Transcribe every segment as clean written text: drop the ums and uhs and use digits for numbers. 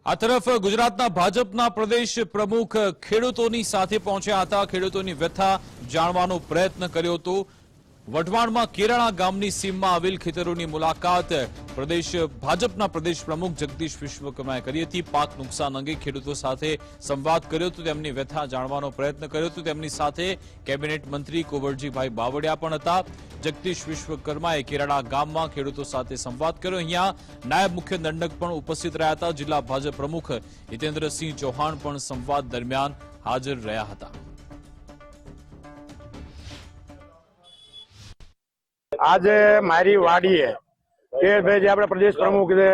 આ તરફ ગુજરાતના ભાજપના પ્રદેશ પ્રમુખ ખેડૂતોની સાથે પહોંચ્યા હતા। ખેડૂતોની વ્યથા જાણવાનો પ્રયત્ન કર્યો હતો। વઢવાણમાં કેરાણા ગામની સીમમાં આવેલ ખેતરોની મુલાકાત પ્રદેશ ભાજપના પ્રદેશ પ્રમુખ જગદીશ વિશ્વકર્માએ કરી હતી। પાક નુકસાન અંગે ખેડૂતો સાથે સંવાદ કર્યો હતો, તેમની વ્યથા જાણવાનો પ્રયત્ન કર્યો હતો। તેમની સાથે કેબિનેટ મંત્રી કુંવરજીભાઈ બાવળિયા પણ હતા। જગદીશ વિશ્વકર્માએ કેરાણા ગામમાં ખેડૂતો સાથે સંવાદ કર્યો। અહીંયા નાયબ મુખ્ય દંડક પણ ઉપસ્થિત રહ્યા હતા। જિલ્લા ભાજપ પ્રમુખ હિતેન્દ્રસિંહ ચૌહાણ પણ સંવાદ દરમિયાન હાજર રહ્યા હતા। આજે મારી વાડીએ કે ભાઈ જે આપણે પ્રદેશ પ્રમુખ છે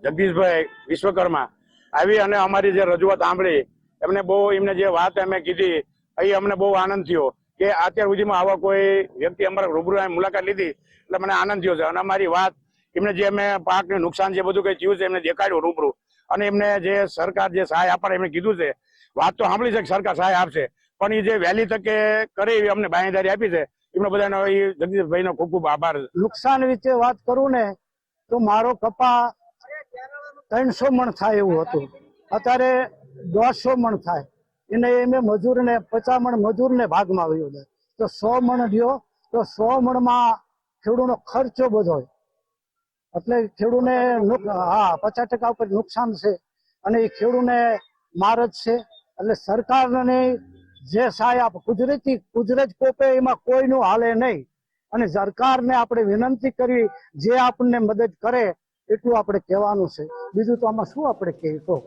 જગદીશભાઈ વિશ્વકર્મા આવી અને અમારી જે રજૂઆત સાંભળી એમને બહુ એમને જે વાત અમે કીધી એ અમને બહુ આનંદ થયો કે અત્યાર સુધીમાં આવા કોઈ વ્યક્તિ અમારા રૂબરૂ મુલાકાત લીધી એટલે મને આનંદ થયો છે। અને અમારી વાત એમને જે અમે પાકને નુકસાન જે બધું કઈ થયું છે એમને દેખાડ્યું રૂબરૂ, અને એમને જે સરકાર જે સહાય આપે એમને કીધું છે। વાત તો સાંભળી છે કે સરકાર સહાય આપશે, પણ એ જે વહેલી તકે કરે એવી અમને બાંહેધરી આપી છે। એમનો બધાનો જગદીશભાઈનો ખૂબ ખૂબ આભાર। નુકસાન વિશે વાત કરું ને તો મારો કપા 300 મણ થાય એવું હતું, અત્યારે 150 મણ થાય। એને એમે મજૂરને 50 મણ મજૂરને ભાગમાં આવ્યો છે, તો 100 મણ રહ્યો તો 100 મણમાં ખેડૂતનો ખર્ચો બધો, એટલે ખેડૂતને 50% ઉપર નુકસાન છે અને એ ખેડૂતને માર જ છે। એટલે સરકારને જે સહાય આપે કુદરત કોપે એમાં કોઈનું હાલે નહીં, અને સરકારને આપણે વિનંતી કરી જે આપણને મદદ કરે એટલું આપણે કહેવાનું છે। બીજું તો આમાં શું આપણે કહીએ તો